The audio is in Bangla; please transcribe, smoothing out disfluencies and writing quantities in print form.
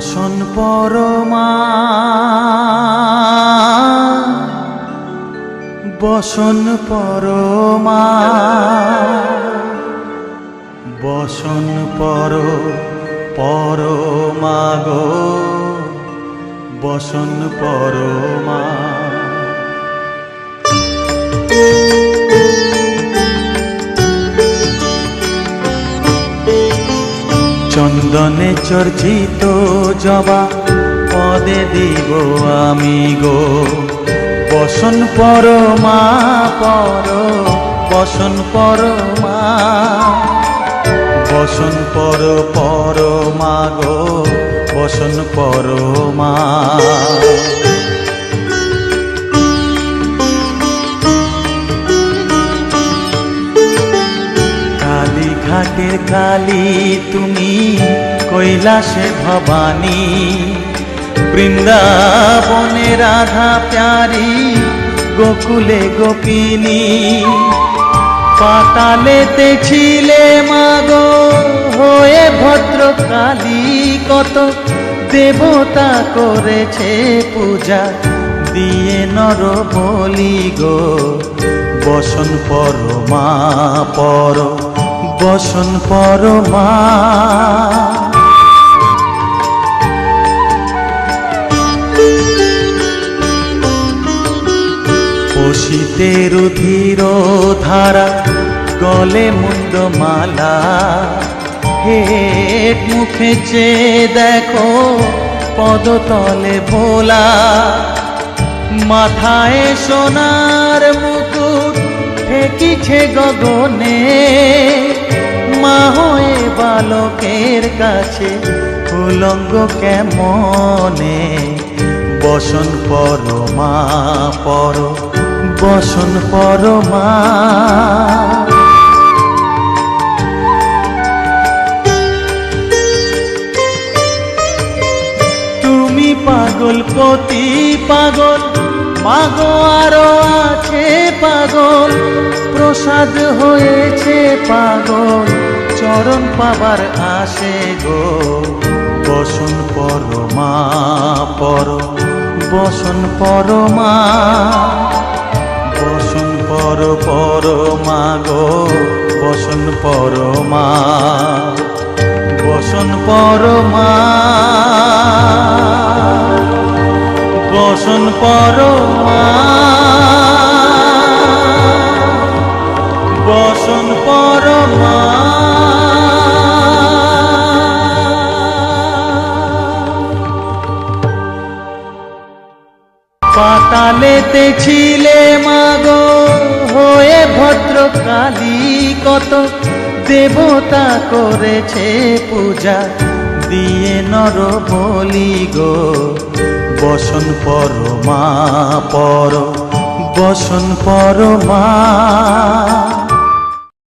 বসন পরমা বসন পরমা বসন পরমা গো বসন পরমা। চন্দনে চর্চিত জবা পদে দিব আমি গো বসন পরমা বসন পরমা বসন পরমা গো বসন পরমা। ঘাটের কালী তুমি কৈলাসে ভবানী বৃন্দাবনে রাধা প্যারি গোকুলে গোপিনী পাতালেতে ছিলে মাগো হয়ে ভদ্রকালী কত দেবতা করেছে পূজা দিয়ে নর বলি গো বসন পরমা বসন পরমা। পশিতে রুধির ধারা গলে মুন্ড মালা হেট মুখে চেয়ে দেখো পদতলে ভোলা মাথায় সোনার মুকুট ঠেকিছে গগনে মা হয়ে বালকের কাছে উলঙ্গ কেমনে বসন পরমা বসন পরমা। তুমি পাগল পতি পাগল মাগো আরো আছে পাগল প্রসাদ হয়েছে পাগল চরণ পাবার আসে গো বসন পরমা বসন পরমা বসন পরমা গো বসন পরমা বসন পরমা বসন পরমা বসন পরমা। পাতালেতে ছিলে মাগো হয়ে ভদ্রকালী কত দেবতা করেছে পূজা দিয়ে নর বলি গো বসন পরমা বসন পরমা।